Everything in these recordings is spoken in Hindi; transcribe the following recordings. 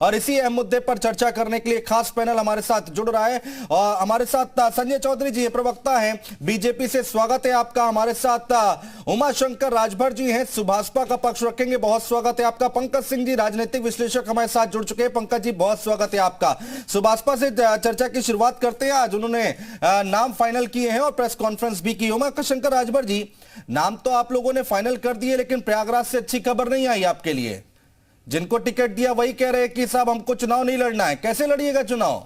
और इसी अहम मुद्दे पर चर्चा करने के लिए खास पैनल हमारे साथ जुड़ रहा है। और हमारे साथ संजय चौधरी जी प्रवक्ता हैं बीजेपी से, स्वागत है आपका। हमारे साथ उमाशंकर राजभर जी हैं, सुभाषपा का पक्ष रखेंगे, बहुत स्वागत है आपका। पंकज सिंह जी राजनीतिक विश्लेषक हमारे साथ जुड़ चुके हैं, पंकज जी बहुत स्वागत है आपका। सुभाषपा से चर्चा की शुरुआत करते हैं। आज उन्होंने नाम फाइनल किए हैं और प्रेस कॉन्फ्रेंस भी की। उमाशंकर राजभर जी, नाम तो आप लोगों ने फाइनल कर दिए, लेकिन प्रयागराज से अच्छी खबर नहीं आई आपके लिए। जिनको टिकट दिया वही कह रहे हैं कि साहब हमको चुनाव नहीं लड़ना है। कैसे लड़िएगा चुनाव?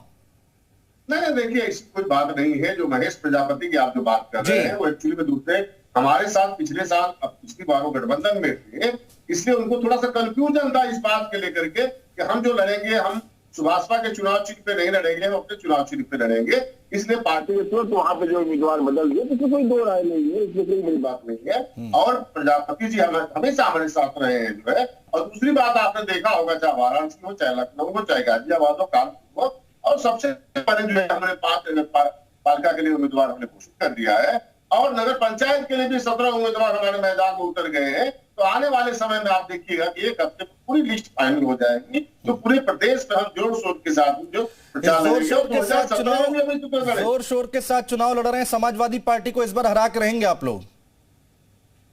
नहीं, देखिए ऐसी कोई बात नहीं है। जो महेश प्रजापति की आप जो बात कर रहे हैं वो एक्चुअली में दूसरे हमारे साथ पिछले साल पिछली बार वो गठबंधन में थे, इसलिए उनको थोड़ा सा कंफ्यूजन था इस बात के लेकर के कि हम जो लड़ेंगे, हम सुभाषपा के चुनाव चिन्ह पे नहीं लड़ेंगे, हम अपने चुनाव चिन्ह पे लड़ेंगे। इसलिए पार्टी ने तुरंत वहां पे जो उम्मीदवार बदल दिए, तो कोई दो राय नहीं है, इसमें कोई बड़ी बात नहीं है। और प्रजापति जी हमेशा हमारे साथ रहे हैं जो है। और दूसरी बात आपने देखा होगा, चाहे वाराणसी हो, चाहे लखनऊ हो, चाहे गाजियाबाद हो, कानपुर हो, और सबसे पहले जो है हमने 5 पालिका के लिए उम्मीदवार हमने घोषित कर दिया है। और नगर पंचायत के लिए भी 17 उम्मीदवार हमारे मैदान में उतर गए हैं। तो आने वाले समय में आप देखिएगा कि एक हफ्ते में पूरी लिस्ट फाइनल हो जाएगी, तो पूरे प्रदेश में हम जोर शोर के साथ जो जोर शोर के साथ चुनाव लड़ रहे हैं। समाजवादी पार्टी को इस बार हरा के रहेंगे आप लोग?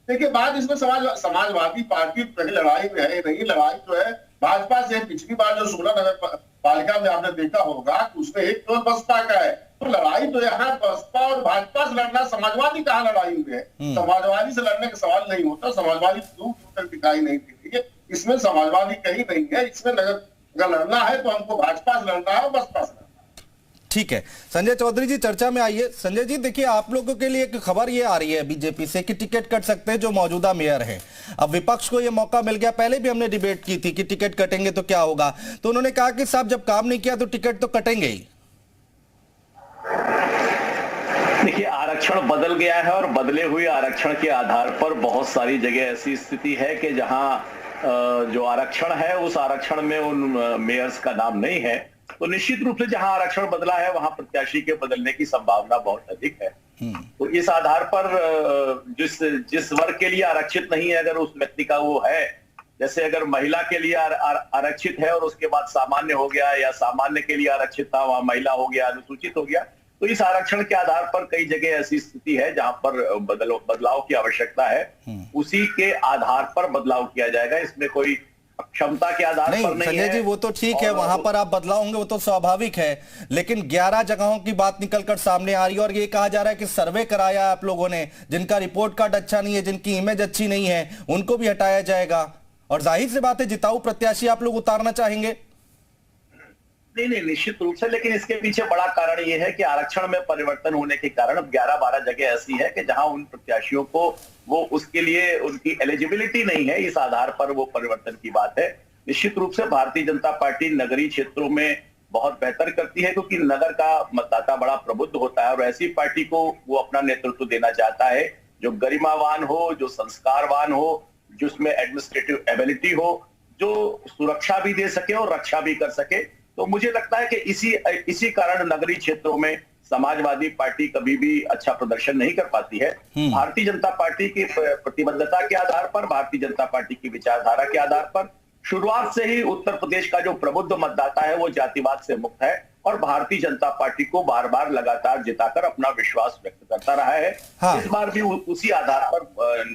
देखिए, बात इसमें समाजवादी पार्टी पहले लड़ाई में है नहीं। लड़ाई जो है भाजपा से। पिछली बार जो 16 नगर पालिका में आपने देखा होगा कि उसमें एक तो बसपा का है। तो लड़ाई तो यहाँ बसपा और भाजपा से लड़ना, समाजवादी कहाँ लड़ाई में है? समाजवादी से लड़ने का सवाल नहीं होता। समाजवादी दूर दूर तक दिखाई नहीं देती है। इसमें समाजवादी कहीं नहीं है। इसमें अगर लड़ना है तो हमको भाजपा से लड़ना है और बसपा से। ठीक है, संजय चौधरी जी चर्चा में आइए। संजय जी देखिए, आप लोगों के लिए एक खबर ये आ रही है बीजेपी से कि टिकट कट सकते हैं जो मौजूदा मेयर हैं। अब विपक्ष को ये मौका मिल गया, पहले भी हमने डिबेट की थी कि टिकट कटेंगे तो क्या होगा, तो उन्होंने कहा कि साहब जब काम नहीं किया तो टिकट तो कटेंगे ही। देखिए, आरक्षण बदल गया है और बदले हुए आरक्षण के आधार पर बहुत सारी जगह ऐसी स्थिति है कि जहां जो आरक्षण है उस आरक्षण में उन मेयर्स का नाम नहीं है। तो निश्चित रूप से जहां आरक्षण बदला है वहां प्रत्याशी के बदलने की संभावना बहुत अधिक है। तो इस आधार पर जिस वर्ग के लिए आरक्षित नहीं है, अगर उस व्यक्ति का वो है, जैसे अगर महिला के लिए आरक्षित है और उसके बाद सामान्य हो गया, या सामान्य के लिए आरक्षित था वहां महिला हो गया, अनुसूचित हो गया, तो इस आरक्षण के आधार पर कई जगह ऐसी स्थिति है जहां पर बदलाव की आवश्यकता है। उसी के आधार पर बदलाव किया जाएगा। इसमें कोई क्षमता के आधार पर नहीं संजय जी, वो तो ठीक है, वहां पर आप बदलाव होंगे, वो तो स्वाभाविक है। लेकिन 11 जगहों की बात निकलकर सामने आ रही है और ये कहा जा रहा है कि सर्वे कराया है आप लोगों ने, जिनका रिपोर्ट कार्ड अच्छा नहीं है, जिनकी इमेज अच्छी नहीं है, उनको भी हटाया जाएगा। और जाहिर सी बात है जिताऊ प्रत्याशी आप लोग उतारना चाहेंगे। नहीं, निश्चित रूप से। लेकिन इसके पीछे बड़ा कारण यह है कि आरक्षण में परिवर्तन होने के कारण 11-12 जगह ऐसी है कि जहां उन प्रत्याशियों को वो उसके लिए उनकी एलिजिबिलिटी नहीं है। इस आधार पर वो परिवर्तन की बात है। निश्चित रूप से भारतीय जनता पार्टी नगरीय क्षेत्रों में बहुत बेहतर करती है, क्योंकि नगर का मतदाता बड़ा प्रबुद्ध होता है और ऐसी पार्टी को वो अपना नेतृत्व देना चाहता है जो गरिमावान हो, जो संस्कारवान हो, जिसमें एडमिनिस्ट्रेटिव एबिलिटी हो, जो सुरक्षा भी दे सके और रक्षा भी कर सके। तो मुझे लगता है कि इसी कारण नगरीय क्षेत्रों में समाजवादी पार्टी कभी भी अच्छा प्रदर्शन नहीं कर पाती है। भारतीय जनता पार्टी की प्रतिबद्धता के आधार पर, भारतीय जनता पार्टी की विचारधारा के आधार पर शुरुआत से ही उत्तर प्रदेश का जो प्रबुद्ध मतदाता है वो जातिवाद से मुक्त है और भारतीय जनता पार्टी को बार बार लगातार जिताकर अपना विश्वास व्यक्त करता रहा है। इस बार भी उसी आधार पर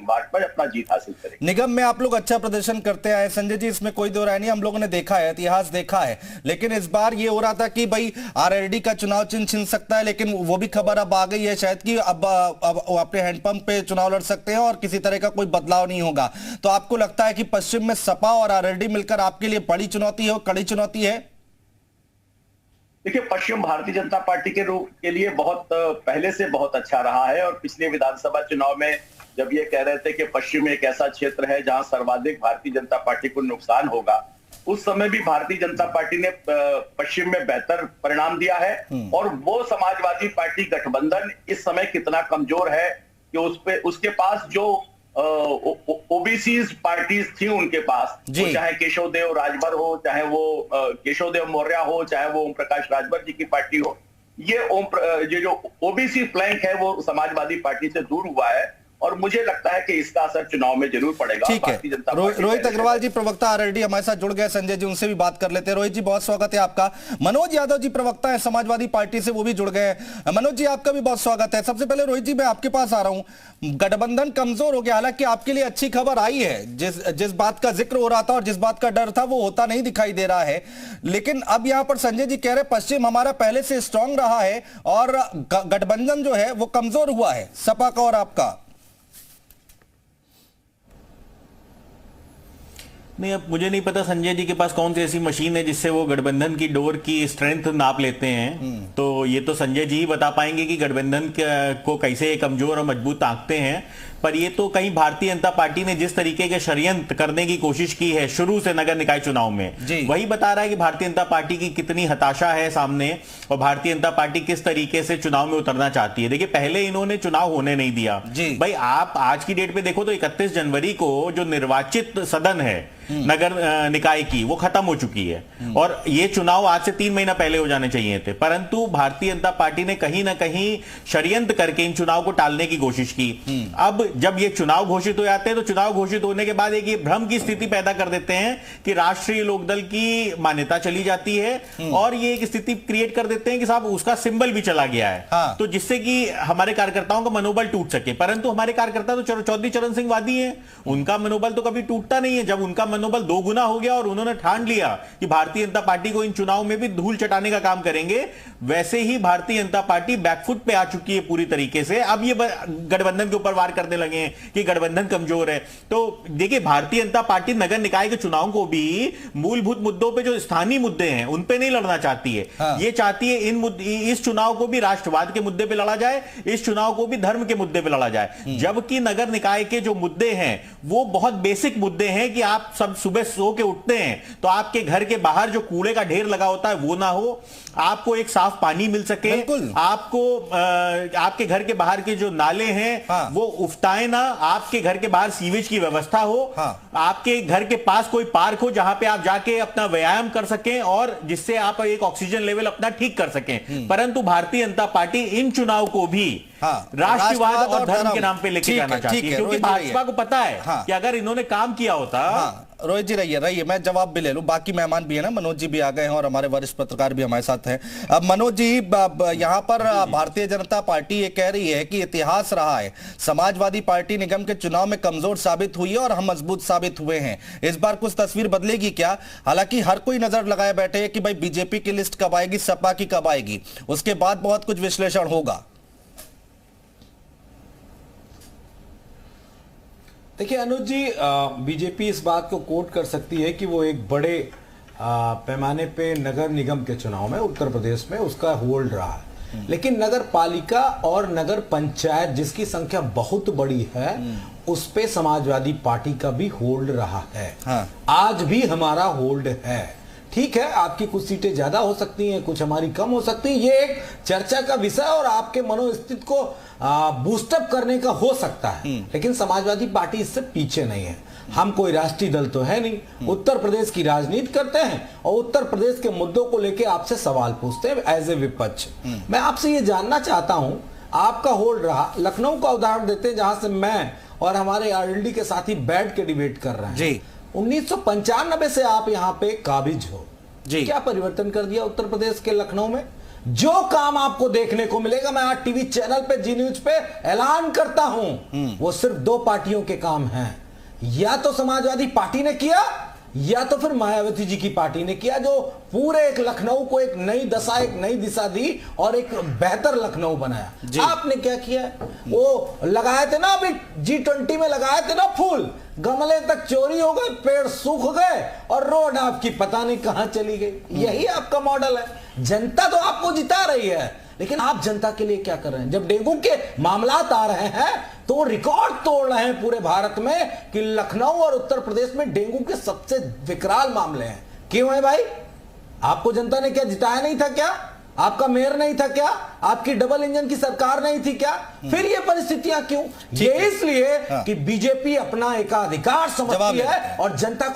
भाजपा अपना जीत हासिल करेगी। निगम में आप लोग अच्छा प्रदर्शन करते आए संजय जी, इसमें कोई दो राय नहीं, हम लोगों ने देखा है, इतिहास देखा है। लेकिन इस बार ये हो रहा था कि भाई आरएलडी का चुनाव चिन्ह छीन सकता है, लेकिन वो भी खबर अब आ गई है शायद कि अब अपने हैंडपंप पे चुनाव लड़ सकते हैं और किसी तरह का कोई बदलाव नहीं होगा। तो आपको लगता है कि पश्चिम में सपा और आरएलडी मिलकर आपके लिए बड़ी चुनौती है, कड़ी चुनौती है? देखिए, पश्चिम भारतीय जनता पार्टी के लिए बहुत पहले से बहुत अच्छा रहा है। और पिछले विधानसभा चुनाव में जब ये कह रहे थे कि पश्चिम एक ऐसा क्षेत्र है जहां सर्वाधिक भारतीय जनता पार्टी को नुकसान होगा, उस समय भी भारतीय जनता पार्टी ने पश्चिम में बेहतर परिणाम दिया है। और वो समाजवादी पार्टी गठबंधन इस समय कितना कमजोर है कि उसके पास जो ओबीसी पार्टीज थी उनके पास, वो चाहे केशव देव राजभर हो, चाहे वो केशव देव मौर्य हो, चाहे वो ओम प्रकाश राजभर जी की पार्टी हो, ये जो ओबीसी फ्लैंक है वो समाजवादी पार्टी से दूर हुआ है। और मुझे लगता है कि इसका असर चुनाव में जरूर पड़ेगा। ठीक है, रोहित अग्रवाल जी प्रवक्ता आरएलडी हमारे साथ जुड़ गए, संजय जी उनसे भी बात कर लेते हैं। रोहित जी बहुत स्वागत है आपका। मनोज यादव जी प्रवक्ता है समाजवादी पार्टी से, वो भी जुड़ गए। मनोज जी आपका भी बहुत स्वागत है। सबसे पहले रोहित जी मैं आपके पास आ रहा हूं, गठबंधन कमजोर हो गया, हालांकि आपके लिए अच्छी खबर आई है। जिस बात का जिक्र हो रहा था और जिस बात का डर था वो होता नहीं दिखाई दे रहा है, लेकिन अब यहां पर संजय जी कह रहे पश्चिम हमारा पहले से स्ट्रांग रहा है और गठबंधन जो है वो कमजोर हुआ है, सपा का और आपका। नहीं, अब मुझे नहीं पता संजय जी के पास कौन सी ऐसी मशीन है जिससे वो गठबंधन की डोर की स्ट्रेंथ नाप लेते हैं। तो ये तो संजय जी ही बता पाएंगे कि गठबंधन को कैसे कमजोर और मजबूत आंकते हैं। पर ये तो कहीं भारतीय जनता पार्टी ने जिस तरीके के षड्यंत्र करने की कोशिश की है शुरू से नगर निकाय चुनाव में, वही बता रहा है कि भारतीय जनता पार्टी की कितनी हताशा है सामने और भारतीय जनता पार्टी किस तरीके से चुनाव में उतरना चाहती है। देखिए, पहले इन्होंने चुनाव होने नहीं दिया भाई। आप आज की डेट पे देखो तो 31 जनवरी को जो निर्वाचित सदन है नगर निकाय की, वो खत्म हो चुकी है और ये चुनाव आज से 3 महीना पहले हो जाने चाहिए थे। परंतु भारतीय जनता पार्टी ने कहीं ना कहीं षड्यंत्र करके इन चुनाव को टालने की कोशिश की। अब जब ये चुनाव घोषित हो जाते हैं तो चुनाव घोषित होने के बाद एक ये भ्रम की स्थिति पैदा कर देते हैं कि राष्ट्रीय लोकदल की मान्यता चली जाती है और ये एक स्थिति क्रिएट कर देते हैं कि साहब उसका सिंबल भी चला गया है। तो जिससे कि हमारे कार्यकर्ताओं का मनोबल टूट सके। परंतु हमारे कार्यकर्ता तो चौधरी चरण सिंह वादी हैं, उनका मनोबल तो कभी टूटता नहीं है। जब उनका मनोबल 2 गुना हो गया और उन्होंने ठान लिया कि भारतीय जनता पार्टी को इन चुनाव में भी धूल चटाने का काम करेंगे, वैसे ही भारतीय जनता पार्टी बैकफुट पे आ चुकी है पूरी तरीके से। अब ये गठबंधन के ऊपर वार करने लगे हैं कि गठबंधन कमजोर है। तो देखिए, भारतीय जनता पार्टी नगर निकाय के चुनाव को भी मूलभूत मुद्दों पे जो स्थानीय मुद्दे हैं उन पे नहीं लड़ना चाहती है। ये चाहती है इस चुनाव को भी राष्ट्रवाद के मुद्दे पे लड़ा जाए, इस चुनाव को भी धर्म के मुद्दे पे लड़ा जाए। जबकि नगर निकाय के जो मुद्दे हैं वो बहुत बेसिक मुद्दे हैं कि आप सब सुबह सो के उठते हैं तो आपके घर के बाहर जो कूड़े का ढेर लगा होता है वो ना हो, आपको एक साफ पानी मिल सके, आपको आपके घर के बाहर के जो नाले हैं वो उफताए ना, आपके घर के बाहर सीवेज की व्यवस्था हो, आपके घर के पास कोई पार्क हो जहां पे आप जाके अपना व्यायाम कर सकें और जिससे आप एक ऑक्सीजन लेवल अपना ठीक कर सकें। परंतु भारतीय जनता पार्टी इन चुनाव को भी राष्ट्रवाद और धर्म के नाम पे लेके जाना चाहती है, क्योंकि भाजपा को पता है कि अगर इन्होंने काम किया होता। रोहित जी रहिए, मैं जवाब भी ले लूं, बाकी मेहमान भी है ना, मनोज जी भी आ गए हैं और हमारे वरिष्ठ पत्रकार भी हमारे साथ हैं। अब मनोज जी, यहां पर भारतीय जनता पार्टी ये कह रही है कि इतिहास रहा है, समाजवादी पार्टी निगम के चुनाव में कमजोर साबित हुई है और हम मजबूत साबित हुए हैं। इस बार कुछ तस्वीर बदलेगी क्या? हालांकि हर कोई नजर लगाए बैठे है कि भाई बीजेपी की लिस्ट कब आएगी, सपा की कब आएगी, उसके बाद बहुत कुछ विश्लेषण होगा। देखिए अनुज जी, बीजेपी इस बात को कोट कर सकती है कि वो एक बड़े पैमाने पे नगर निगम के चुनाव में उत्तर प्रदेश में उसका होल्ड रहा है, लेकिन नगर पालिका और नगर पंचायत जिसकी संख्या बहुत बड़ी है उस पे समाजवादी पार्टी का भी होल्ड रहा है। आज भी हमारा होल्ड है। ठीक है, आपकी कुछ सीटें ज्यादा हो सकती हैं, कुछ हमारी कम हो सकती हैं, ये एक चर्चा का विषय और आपके मनोस्थिति को बूस्टअप करने का हो सकता है, लेकिन समाजवादी पार्टी इससे पीछे नहीं है। हम कोई राष्ट्रीय दल तो है नहीं, उत्तर प्रदेश की राजनीति करते हैं और उत्तर प्रदेश के मुद्दों को लेके आपसे सवाल पूछते हैं एज ए विपक्ष। मैं आपसे ये जानना चाहता हूं, आपका होल्ड रहा, लखनऊ का उदाहरण देते हैं जहां से मैं और हमारे आरएलडी के साथी बैठ के डिबेट कर रहे हैं जी। 1995 से आप यहां पे काबिज हो जी। क्या परिवर्तन कर दिया उत्तर प्रदेश के लखनऊ में? जो काम आपको देखने को मिलेगा, मैं आज टीवी चैनल पे जी न्यूज पे ऐलान करता हूं, वो सिर्फ 2 पार्टियों के काम हैं, या तो समाजवादी पार्टी ने किया या तो फिर मायावती जी की पार्टी ने किया, जो पूरे एक लखनऊ को एक नई दशा, एक नई दिशा दी और एक बेहतर लखनऊ बनाया। आपने क्या किया? वो लगाए थे ना, अभी G20 में लगाए थे ना फूल, गमले तक चोरी हो गए, पेड़ सूख गए और रोड आपकी पता नहीं कहां चली गई। यही आपका मॉडल है। जनता तो आपको जिता रही है, लेकिन आप जनता के लिए क्या कर रहे हैं? जब डेंगू के मामलात आ रहे हैं तो रिकॉर्ड तोड़ रहे हैं पूरे भारत में कि लखनऊ और उत्तर प्रदेश में डेंगू के सबसे विकराल मामले हैं। क्यों है भाई? आपको जनता ने क्या जिताया नहीं था क्या? आपका मेयर नहीं था क्या? आपकी डबल इंजन की सरकार नहीं थी क्या? फिर ये परिस्थितियां क्यों? ये इसलिए कि बीजेपी अपना एकाधिकार समझती है और जनता को